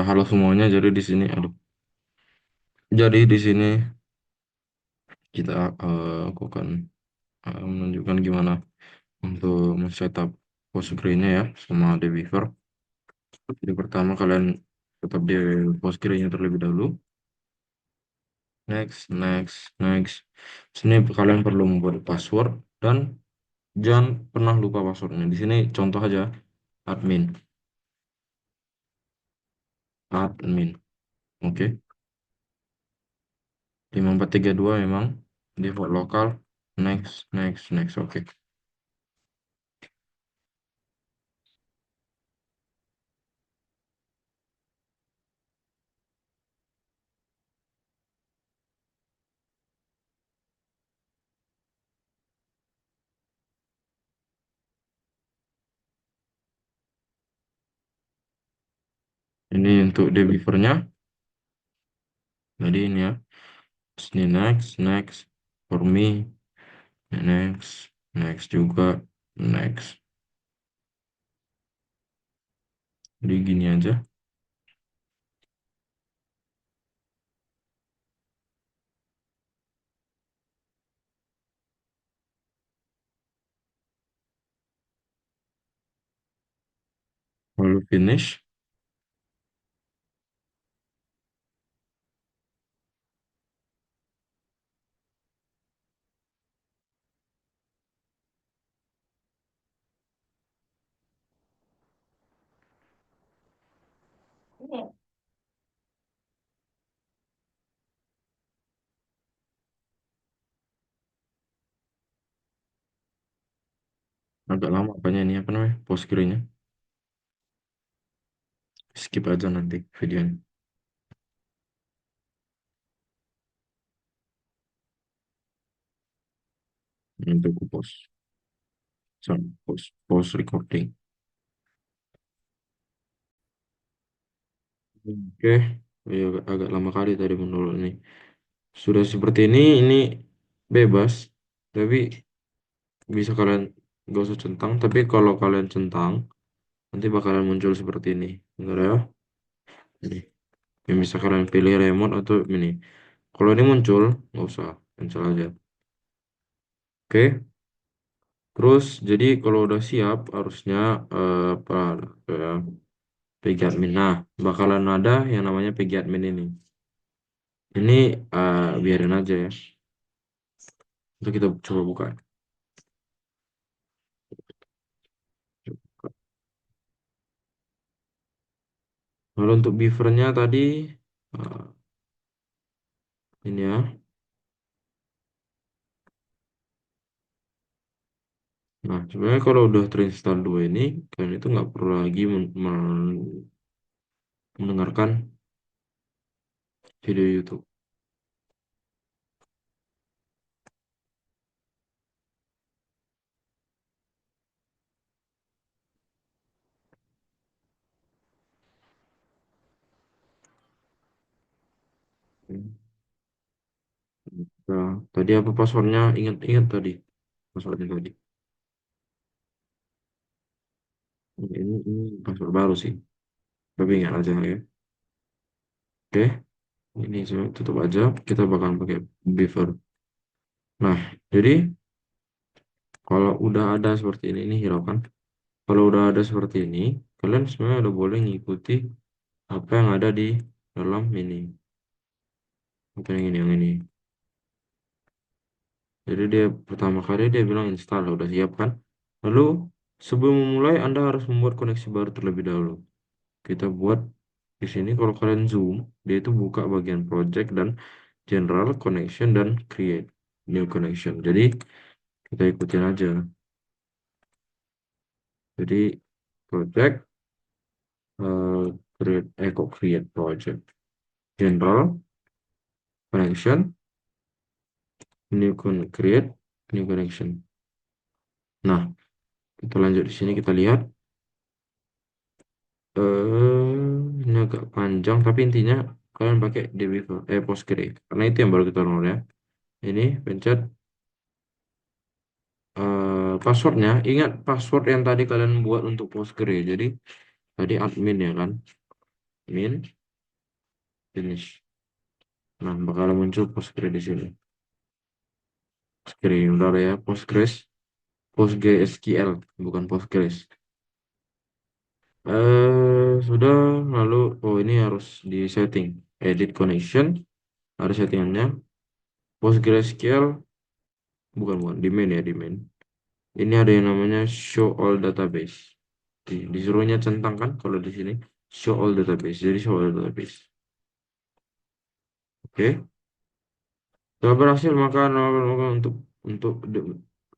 Halo semuanya. Jadi di sini kita aku akan menunjukkan gimana untuk men-setup Postgre-nya ya sama Dbeaver. Jadi pertama kalian tetap di Postgre-nya terlebih dahulu. Next, next, next. Sini kalian perlu membuat password dan jangan pernah lupa passwordnya. Di sini contoh aja admin, admin. Oke. 5432 memang default lokal. Next, next, next. Oke. Ini untuk Dbeaver-nya. Jadi ini ya. Sini next, next. For me, next, next juga, next. Jadi gini aja. Lalu finish. Agak lama apanya ini apa namanya? Postgre-nya. Skip aja nanti videonya. Untuk post. Sorry, post recording. Oke. Ya, agak lama kali tadi menurut ini. Sudah seperti ini bebas. Tapi bisa kalian gak usah centang. Tapi kalau kalian centang, nanti bakalan muncul seperti ini. Bentar ya. Ini. Yang bisa kalian pilih remote atau ini. Kalau ini muncul, nggak usah, cancel aja. Oke, terus jadi kalau udah siap, harusnya apa, eh, PG admin. Nah, bakalan ada yang namanya PG admin ini. Ini biarin aja ya. Untuk kita coba buka. Lalu untuk beavernya tadi, eh, ini ya. Nah, sebenarnya kalau udah terinstall dua ini, kalian itu nggak perlu lagi mendengarkan video YouTube. Nah, tadi apa passwordnya? Ingat-ingat tadi passwordnya tadi. Ini password baru sih. Tapi ingat aja ya. Oke, ini saya tutup aja. Kita bakal pakai Beaver. Nah, jadi kalau udah ada seperti ini hiraukan. Kalau udah ada seperti ini, kalian sebenarnya udah boleh ngikuti apa yang ada di dalam ini. Apa yang ini. Jadi dia pertama kali dia bilang install, udah siap kan? Lalu sebelum memulai Anda harus membuat koneksi baru terlebih dahulu. Kita buat di sini kalau kalian zoom, dia itu buka bagian project dan general connection dan create new connection. Jadi kita ikutin aja. Jadi project kok create project general connection create new connection. Nah, kita lanjut di sini kita lihat ini agak panjang tapi intinya kalian pakai Postgre karena itu yang baru kita download ya. Ini pencet passwordnya. Ingat password yang tadi kalian buat untuk Postgre. Jadi tadi admin ya kan. min, finish. Nah, bakal muncul Postgres di sini. Screen udah ada ya, Postgres, PostgreSQL, bukan Postgres. Sudah, lalu oh ini harus di setting, edit connection, ada settingannya. PostgreSQL, bukan di main ya, di main. Ini ada yang namanya show all database. Disuruhnya centang kan kalau di sini show all database. Jadi show all database. Oke. Setelah berhasil maka Anda untuk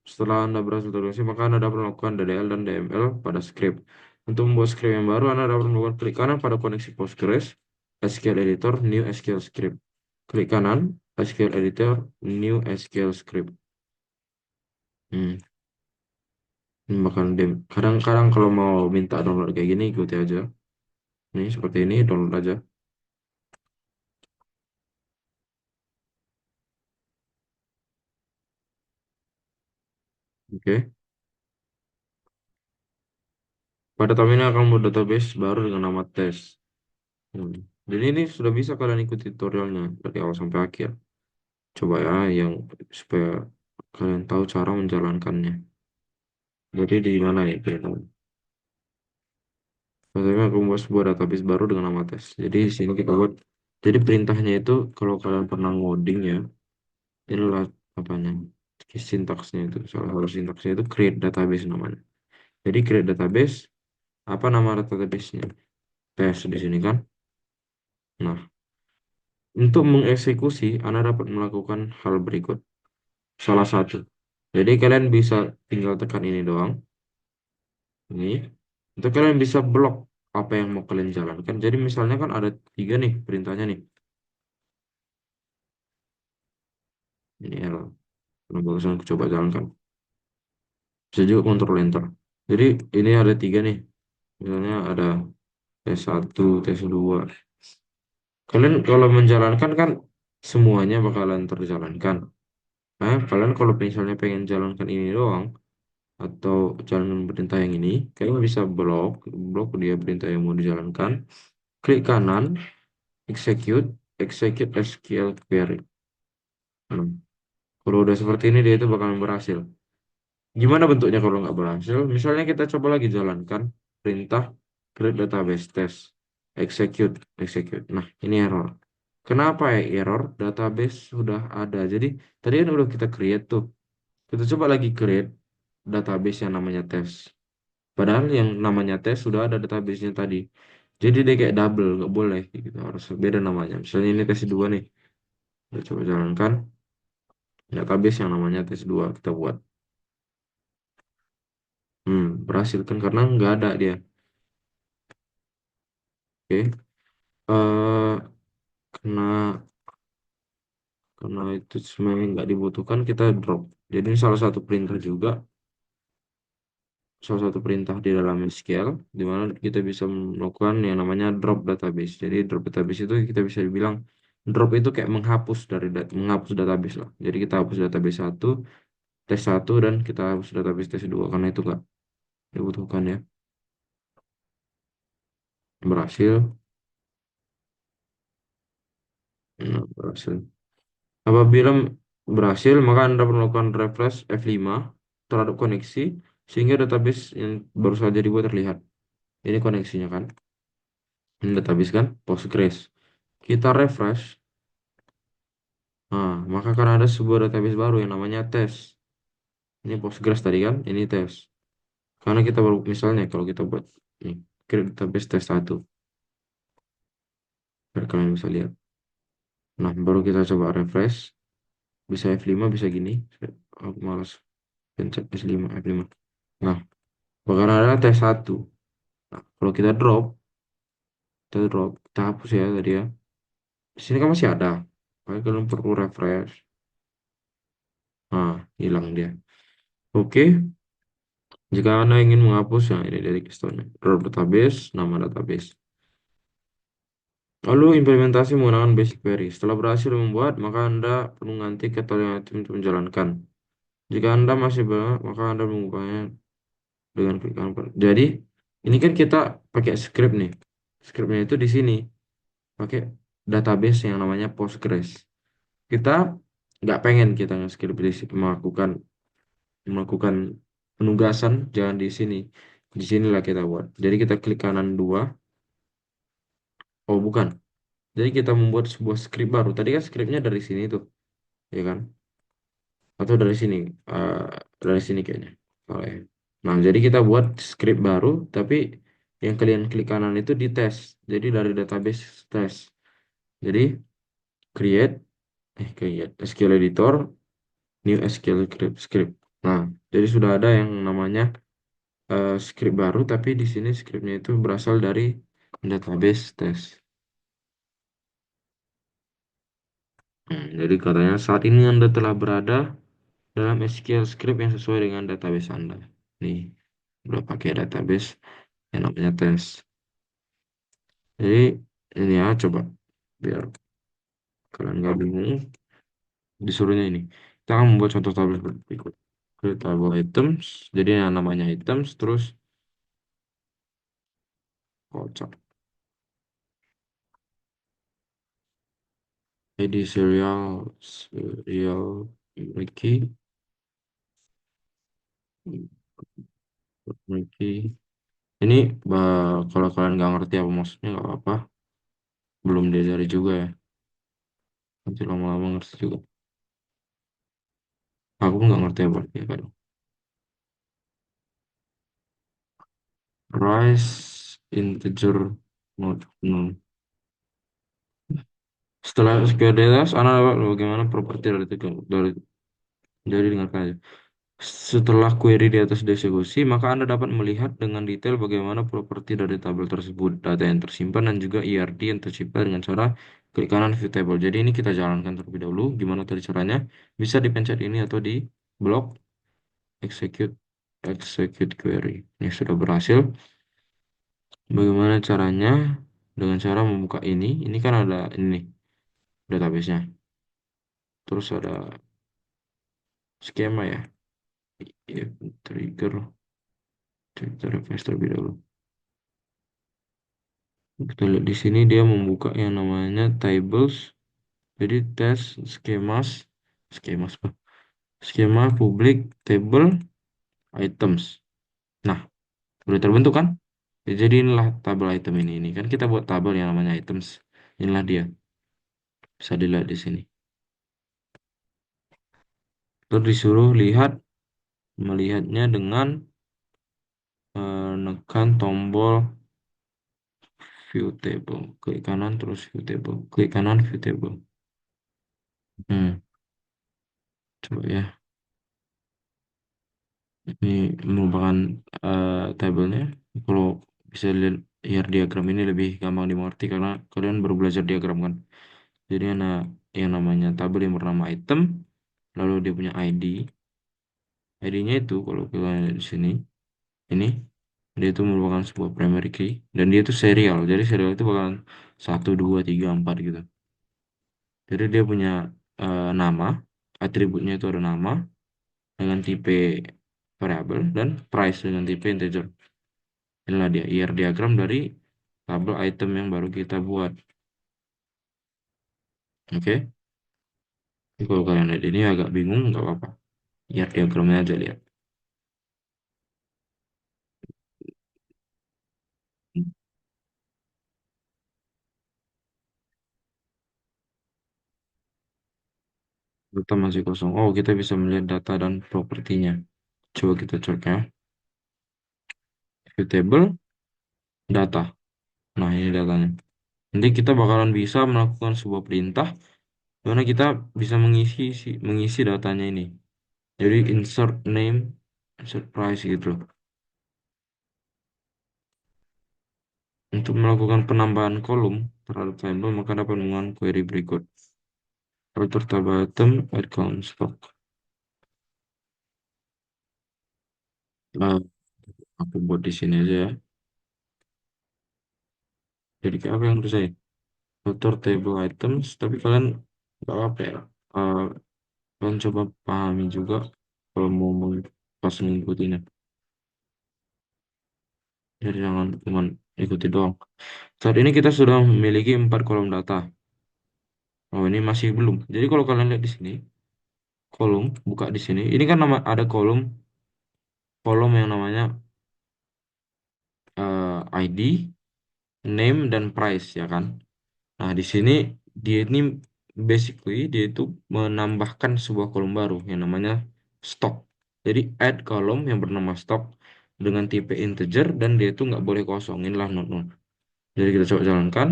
setelah Anda berhasil terkoneksi maka Anda dapat melakukan DDL dan DML pada script. Untuk membuat script yang baru Anda dapat melakukan klik kanan pada koneksi Postgres, SQL Editor, New SQL Script. Klik kanan, SQL Editor, New SQL Script. Hmm. Ini bakal kadang-kadang kalau mau minta download kayak gini ikuti aja. Nih seperti ini download aja. Oke. Pada tahap ini akan membuat database baru dengan nama test. Hmm. Jadi ini sudah bisa kalian ikuti tutorialnya dari awal sampai akhir. Coba ya yang supaya kalian tahu cara menjalankannya. Jadi di mana ya perintah? Pertama aku membuat sebuah database baru dengan nama test. Jadi di sini kita buat. Jadi perintahnya itu kalau kalian pernah ngoding ya, inilah apanya? Sintaksnya itu salah satu sintaksnya itu create database namanya. Jadi create database apa nama database-nya? Test di sini kan. Nah, untuk mengeksekusi, Anda dapat melakukan hal berikut. Salah satu. Jadi kalian bisa tinggal tekan ini doang. Ini. Untuk kalian bisa blok apa yang mau kalian jalankan. Jadi misalnya kan ada tiga nih perintahnya nih. Ini error. Karena barusan aku coba jalankan. Bisa juga kontrol enter. Jadi ini ada tiga nih. Misalnya ada T1, T2. Kalian kalau menjalankan kan semuanya bakalan terjalankan. Nah, kalian kalau misalnya pengen jalankan ini doang, atau jalan perintah yang ini, kalian bisa blok dia perintah yang mau dijalankan, klik kanan, execute, execute SQL query. Hmm. Kalau udah seperti ini dia itu bakalan berhasil. Gimana bentuknya kalau nggak berhasil? Misalnya kita coba lagi jalankan perintah create database test, execute, execute. Nah, ini error. Kenapa ya error? Database sudah ada. Jadi tadi kan udah kita create tuh. Kita coba lagi create database yang namanya test. Padahal yang namanya tes sudah ada database-nya tadi. Jadi dia kayak double, nggak boleh gitu. Harus beda namanya. Misalnya ini tes 2 nih. Kita coba jalankan database yang namanya tes 2 kita buat. Berhasil kan karena nggak ada dia. Oke. Karena karena itu sebenarnya nggak dibutuhkan kita drop. Jadi ini salah satu perintah di dalam SQL di mana kita bisa melakukan yang namanya drop database. Jadi drop database itu kita bisa bilang drop itu kayak menghapus database lah. Jadi kita hapus database satu, tes satu dan kita hapus database tes 2 karena itu nggak dibutuhkan ya. Berhasil. Nah, berhasil. Apabila berhasil, maka Anda perlu melakukan refresh F5 terhadap koneksi sehingga database yang baru saja dibuat terlihat. Ini koneksinya kan. Ini database kan Postgres. Kita refresh. Nah, maka karena ada sebuah database baru yang namanya tes. Ini Postgres tadi kan, ini tes. Karena kita baru misalnya kalau kita buat nih, create database tes satu, biar kalian bisa lihat. Nah, baru kita coba refresh, bisa F5, bisa gini. Aku malas pencet F5, F5. Nah, bakal ada tes satu. Nah, kalau kita hapus ya tadi ya. Di sini kan masih ada. Makanya kalian perlu refresh. Nah, hilang dia. Oke, jika Anda ingin menghapus, ya ini dari keystone. Drop database, nama database. Lalu implementasi menggunakan basic query. Setelah berhasil membuat, maka Anda perlu mengganti ke alternatif untuk menjalankan. Jika Anda masih belum, maka Anda mengubahnya dengan klik kanan. Jadi, ini kan kita pakai script nih. Scriptnya itu di sini pakai database yang namanya Postgres. Kita nggak pengen kita nge-script melakukan melakukan penugasan jangan di sini. Di sinilah kita buat. Jadi kita klik kanan dua. Oh bukan. Jadi kita membuat sebuah script baru. Tadi kan scriptnya dari sini tuh, ya kan? Atau dari sini, eh, dari sini kayaknya. Oh, ya. Nah, jadi kita buat script baru, tapi yang kalian klik kanan itu di tes. Jadi dari database tes. Jadi create, create SQL editor, new SQL script. Nah, jadi sudah ada yang namanya script baru, tapi di sini scriptnya itu berasal dari database test. Jadi katanya saat ini Anda telah berada dalam SQL script yang sesuai dengan database Anda. Nih, udah pakai database yang namanya test. Jadi ini ya coba biar kalian nggak bingung disuruhnya ini. Kita akan membuat contoh tabel seperti berikut. Create table items. Jadi yang namanya items terus kocak. ID serial Ricky Ricky. Ini kalau kalian nggak ngerti apa maksudnya nggak apa-apa. Belum diajari juga ya. Nanti lama-lama ngerti juga. Aku nggak ngerti apa ya kan. Rise integer not none. Setelah SQL data, Anda dapat bagaimana properti dari dengarkan aja. Setelah query di atas dieksekusi, maka Anda dapat melihat dengan detail bagaimana properti dari tabel tersebut, data yang tersimpan, dan juga ERD yang tercipta dengan cara klik kanan view table. Jadi ini kita jalankan terlebih dahulu. Gimana tadi caranya? Bisa dipencet ini atau di blok execute execute query. Ini sudah berhasil. Bagaimana caranya? Dengan cara membuka ini. Ini kan ada ini nih, database-nya. Terus ada skema ya. Ya, trigger request terlebih dahulu. Kita lihat di sini dia membuka yang namanya tables. Jadi tes schemas, schemas apa? Skema publik table items. Nah, udah terbentuk kan? Ya, jadi inilah tabel item ini. Ini kan kita buat tabel yang namanya items. Inilah dia. Bisa dilihat di sini. Terus disuruh melihatnya dengan menekan tombol view table. Klik kanan terus view table. Klik kanan view table. Hmm, coba ya. Ini merupakan tabelnya. Kalau bisa lihat hier diagram ini lebih gampang dimengerti karena kalian baru belajar diagram kan. Jadi ada yang namanya tabel yang bernama item, lalu dia punya ID. ID-nya itu kalau kalian lihat di sini, ini dia itu merupakan sebuah primary key dan dia itu serial. Jadi serial itu bakalan 1, 2, 3, 4 gitu. Jadi dia punya nama, atributnya itu ada nama dengan tipe variabel dan price dengan tipe integer. Inilah dia IR diagram dari tabel item yang baru kita buat. Oke. Jadi kalau kalian lihat ini agak bingung, nggak apa-apa. IR diagramnya aja lihat. Data masih kosong. Oh, kita bisa melihat data dan propertinya. Coba kita cek ya. View table, data. Nah, ini datanya. Nanti kita bakalan bisa melakukan sebuah perintah di mana kita bisa mengisi datanya ini. Jadi insert name, insert price gitu. Untuk melakukan penambahan kolom terhadap tabel, maka dapat menggunakan query berikut. Router tabel item, add count stock. Nah, aku buat di sini aja ya. Jadi kayak apa yang harus saya? Router table items, tapi kalian nggak apa ya? Eh, Kalian coba pahami juga kalau mau pas mengikutinya. Jadi jangan cuma ikuti doang. Saat ini kita sudah memiliki 4 kolom data. Oh, ini masih belum. Jadi kalau kalian lihat di sini, kolom, buka di sini. Ini kan nama ada kolom, kolom yang namanya ID, name, dan price ya kan. Nah, di sini dia ini basically dia itu menambahkan sebuah kolom baru yang namanya stock. Jadi add kolom yang bernama stock dengan tipe integer dan dia itu nggak boleh kosong. Inilah not. Jadi kita coba jalankan.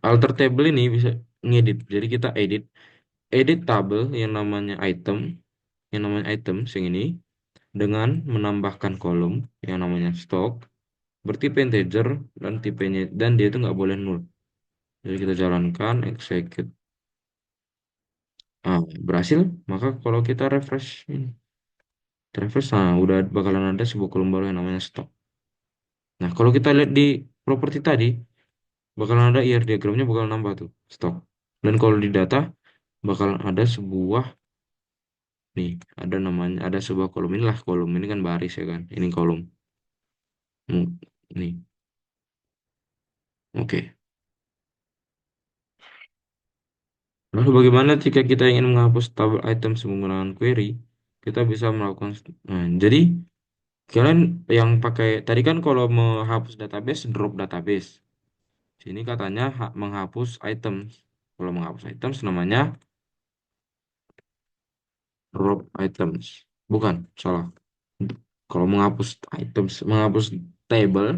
Alter table ini bisa ngedit. Jadi kita edit tabel yang namanya item yang ini dengan menambahkan kolom yang namanya stock bertipe integer dan tipenya dan dia itu nggak boleh null. Jadi kita jalankan execute. Berhasil. Maka kalau kita refresh ini, refresh, nah udah bakalan ada sebuah kolom baru yang namanya stock. Nah, kalau kita lihat di properti tadi, bakalan ada IR diagramnya bakal nambah tuh stock. Dan kalau di data bakalan ada sebuah nih, ada namanya, ada sebuah kolom inilah kolom ini kan baris ya kan. Ini kolom. Nih. Oke. Lalu bagaimana jika kita ingin menghapus tabel item menggunakan query? Kita bisa melakukan jadi kalian yang pakai tadi kan kalau menghapus database drop database. Sini katanya menghapus items. Kalau menghapus items namanya drop items. Bukan, salah. Kalau menghapus items, menghapus table,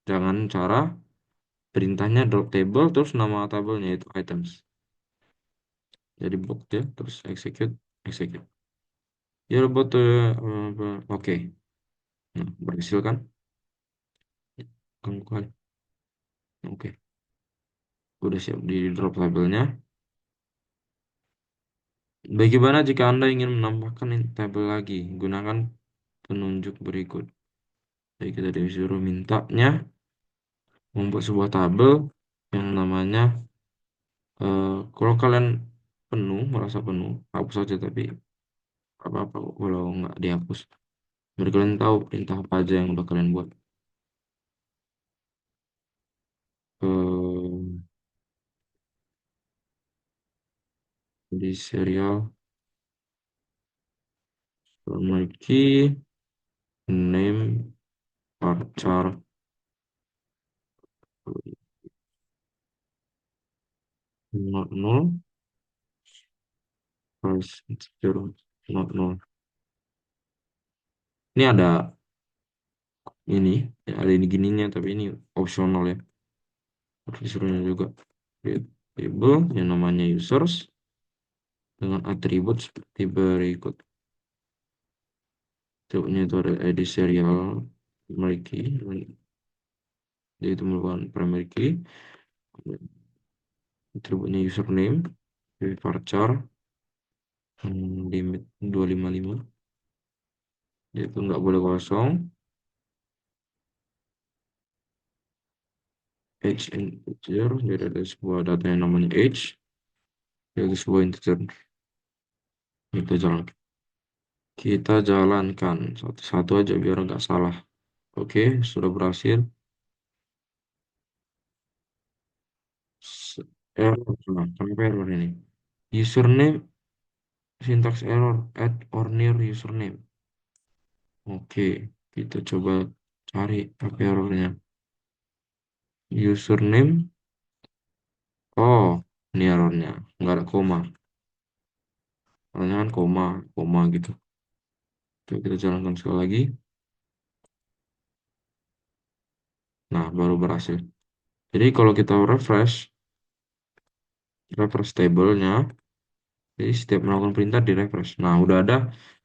jangan cara perintahnya drop table terus nama tabelnya itu items. Jadi blok dia terus execute, execute. Ya robot oke. Nah, berhasil kan? Kamu kan? Oke. Udah siap di drop tabelnya. Bagaimana jika Anda ingin menambahkan tabel lagi? Gunakan penunjuk berikut. Jadi kita disuruh mintanya membuat sebuah tabel yang namanya kalau kalian merasa penuh, hapus saja tapi apa-apa kok kalau nggak dihapus. Biar kalian tahu perintah apa aja yang udah kalian buat. Eh, di serial perbaiki name varchar not null price zero not null. Ini ini ada ini gininya tapi ini opsional ya. Harus disuruhnya juga. Create table yang namanya users dengan atribut seperti berikut. Atributnya itu ada ID serial primary key, yaitu merupakan primary key. Atributnya username, varchar, limit 255, yaitu nggak boleh kosong. Age integer, jadi ada sebuah data yang namanya age, yaitu sebuah integer. Kita jalankan satu-satu aja biar nggak salah. Oke, sudah berhasil. Error, kenapa error ini? Username, syntax error, add or near username. Oke, kita coba cari apa errornya. Username, oh, ini errornya, nggak ada koma. Soalnya kan koma, koma gitu. Coba kita jalankan sekali lagi. Nah, baru berhasil. Jadi kalau kita refresh tabelnya, jadi setiap melakukan perintah di refresh. Nah, udah ada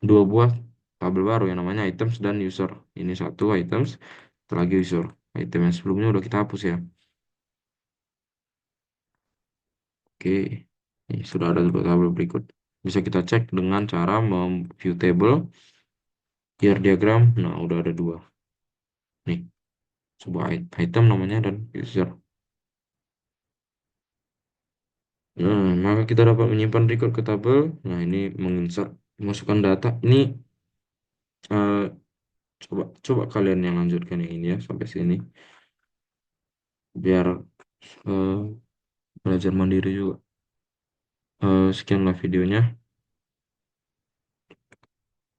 dua buah tabel baru yang namanya items dan user. Ini satu items, satu lagi user. Item yang sebelumnya udah kita hapus ya. Oke, ini sudah ada dua tabel berikut. Bisa kita cek dengan cara view table, here diagram. Nah, udah ada dua. Nih, sebuah item namanya dan user. Nah, maka kita dapat menyimpan record ke tabel. Nah, ini menginsert, masukkan data. Ini eh, coba coba kalian yang lanjutkan yang ini ya sampai sini. biar eh, belajar mandiri juga. Sekianlah videonya.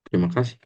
Terima kasih.